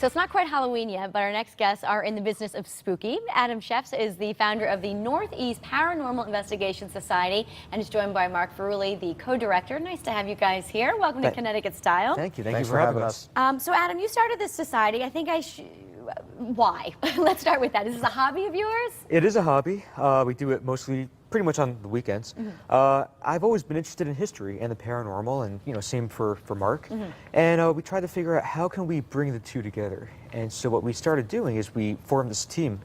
So it's not quite Halloween yet, but our next guests are in the business of spooky. Adam Shefs is the founder of the Northeast Paranormal Investigation Society and is joined by Mark Ferrulli, the co-director. Nice to have you guys here. Welcome to Connecticut Style. Thank you. Thank you for having us. So Adam, you started this society. I think why? Let's start with that. Is this a hobby of yours? It is a hobby. We do it mostly pretty much on the weekends. I've always been interested in history and the paranormal, and same for Mark. And we tried to figure out how can we bring the two together. And so what we started doing is we formed this team,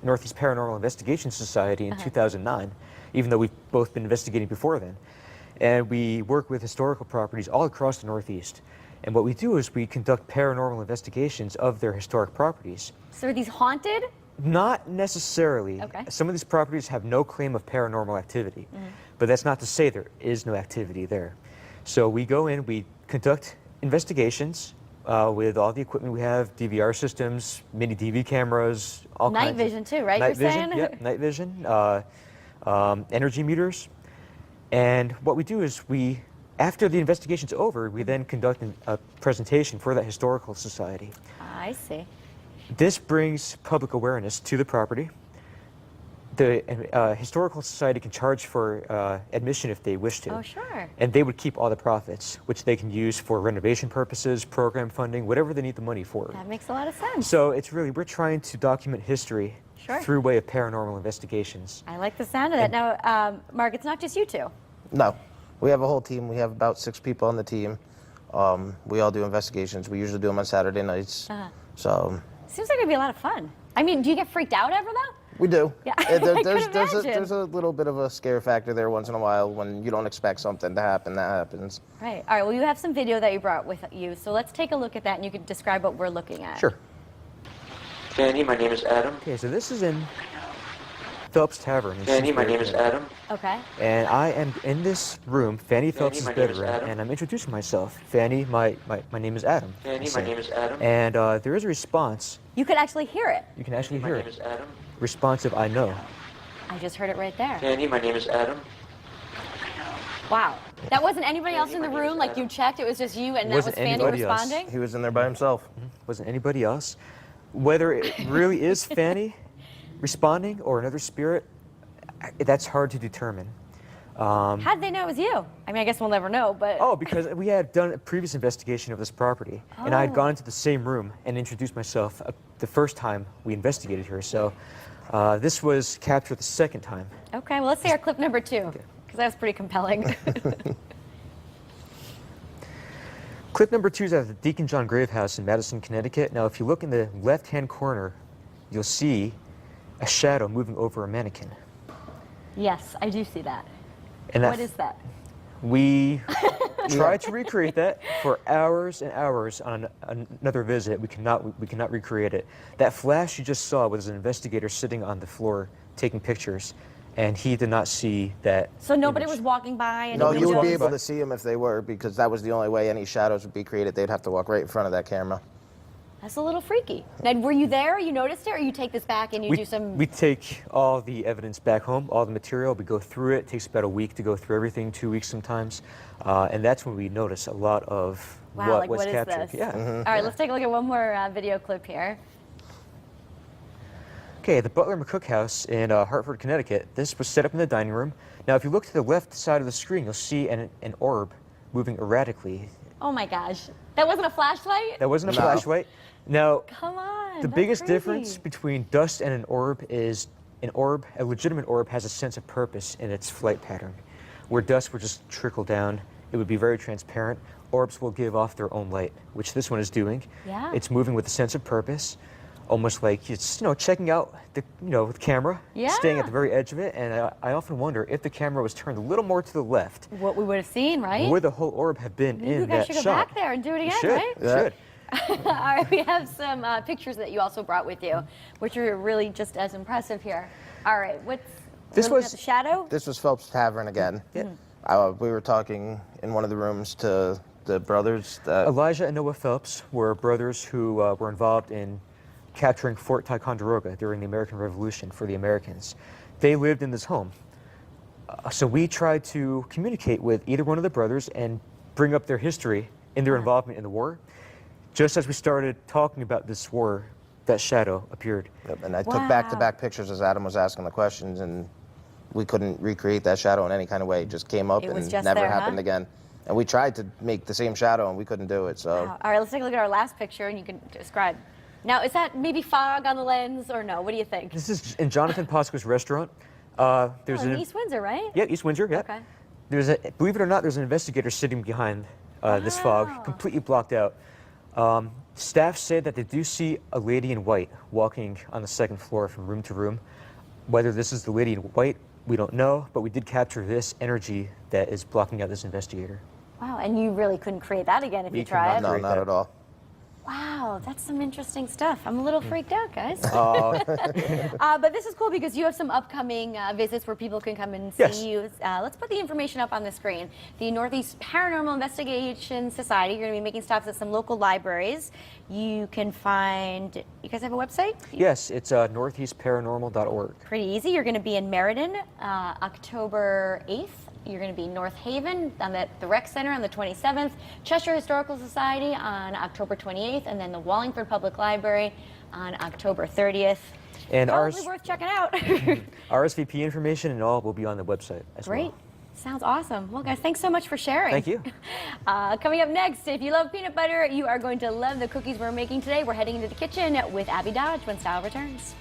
Northeast Paranormal Investigation Society, in 2009, even though we've both been investigating before then. And we work with historical properties all across the Northeast. And what we do is we conduct paranormal investigations of their historic properties. So are these haunted? Not necessarily. Okay. Some of these properties have no claim of paranormal activity, but that's not to say there is no activity there. So we go in, we conduct investigations with all the equipment we have, DVR systems, mini DV cameras, all kinds of... Night vision too, right? Night vision, yeah, night vision, energy meters. And what we do is after the investigation's over, we then conduct a presentation for that historical society. I see. This brings public awareness to the property. The Historical Society can charge for admission if they wish to. Oh, sure. And they would keep all the profits, which they can use for renovation purposes, program funding, whatever they need the money for. That makes a lot of sense. So it's really, we're trying to document history through way of paranormal investigations. I like the sound of that. Now, Mark, it's not just you two. No. We have a whole team. We have about 6 people on the team. We all do investigations. We usually do them on Saturday nights. So seems like it'd be a lot of fun. I mean, do you get freaked out ever though? we do. Yeah, There's a little bit of a scare factor there once in a while when you don't expect something to happen. That happens. Right. All right. Well, you have some video that you brought with you, so let's take a look at that, and you can describe what we're looking at. Sure. Fanny, my name is Adam. Okay, so this is in Phelps Tavern. Fanny, my name is Adam. Okay. And I am in this room, Fanny Phelps' bedroom, and I'm introducing myself. Fanny, my name is Adam. Fanny, my name is Adam. And there is a response. You could actually hear it. You can actually hear My name it. is Adam. Responsive, I know. I just heard it right there. Fanny, my name is Adam. Wow. That wasn't anybody else in the room? Like you checked, it was just you, and that was Fanny responding? He was in there by himself. Wasn't anybody else. Whether it really is Fanny responding or another spirit, that's hard to determine. How'd they know it was you? I mean, I guess we'll never know, but... Oh, because we had done a previous investigation of this property, and I had gone into the same room and introduced myself the first time we investigated here. So this was captured the second time. Okay, well, let's see our clip number 2, because that was pretty compelling. Clip number 2 is at the Deacon John Grave House in Madison, Connecticut. Now, if you look in the left-hand corner, you'll see a shadow moving over a mannequin. Yes, I do see that. And what is that? We tried to recreate that for hours and hours on another visit. We cannot recreate it. That flash you just saw was an investigator sitting on the floor taking pictures, and he did not see that. So nobody was walking by? And No, you would be able to see them if they were, because that was the only way any shadows would be created. They'd have to walk right in front of that camera. That's a little freaky. Now, were you there? You noticed it, or you take this back and you do some... We take all the evidence back home, all the material. We go through it. It takes about a week to go through everything, 2 weeks sometimes. And that's when we notice a lot of what was captured. Is this? Yeah. All right, let's take a look at one more video clip here. Okay, the Butler McCook House in Hartford, Connecticut. This was set up in the dining room. Now, if you look to the left side of the screen, you'll see an orb moving erratically. Oh my gosh. That wasn't a flashlight? That wasn't a flashlight. Now, come on, the biggest difference between dust and an orb is a legitimate orb has a sense of purpose in its flight pattern. Where dust would just trickle down, it would be very transparent. Orbs will give off their own light, which this one is doing. Yeah. It's moving with a sense of purpose, almost like it's checking out the the camera, staying at the very edge of it. And I often wonder if the camera was turned a little more to the left, what we would have seen, right? would the whole orb have been in that shot? Maybe you guys should go back there and do it again, right? Should. All right, we have some pictures that you also brought with you, which are really just as impressive here. All right, this was the shadow? This was Phelps Tavern again. We were talking in one of the rooms to the brothers. Elijah and Noah Phelps were brothers who were involved in capturing Fort Ticonderoga during the American Revolution for the Americans. They lived in this home. So we tried to communicate with either one of the brothers and bring up their history in their involvement in the war. just as we started talking about this war, that shadow appeared. Yep, and I Wow. took back-to-back pictures as Adam was asking the questions, and we couldn't recreate that shadow in any kind of way. It just came up It was and just never there, huh? happened again. And we tried to make the same shadow, and we couldn't do it. So Wow. All right, let's take a look at our last picture, and you can describe. Now, is that maybe fog on the lens, or no? What do you think? This is in Jonathan Posco's restaurant. There's in an East Windsor, right? Yeah, East Windsor. Yeah. Okay. Believe it or not, there's an investigator sitting behind this Wow. fog, completely blocked out. Staff say that they do see a lady in white walking on the second floor from room to room. Whether this is the lady in white, we don't know, but we did capture this energy that is blocking out this investigator. Wow, and you really couldn't create that again if We you could tried. no, Great not that. at all. Wow, that's some interesting stuff. I'm a little freaked out, guys. Oh. But this is cool because you have some upcoming visits where people can come and see Yes. you. Let's put the information up on the screen. The Northeast Paranormal Investigation Society, you're going to be making stops at some local libraries. You can find, you guys have a website? Yes, it's northeastparanormal.org. Pretty easy. You're going to be in Meriden, October 8th. You're going to be in North Haven on the Rec Center on the 27th, Cheshire Historical Society on October 28th, and then the Wallingford Public Library on October 30th. And Probably worth checking out. RSVP information and all will be on the website as Great. well. Sounds awesome. Well, guys, thanks so much for sharing. Thank you. Coming up next, if you love peanut butter, you are going to love the cookies we're making today. We're heading into the kitchen with Abby Dodge when Style returns.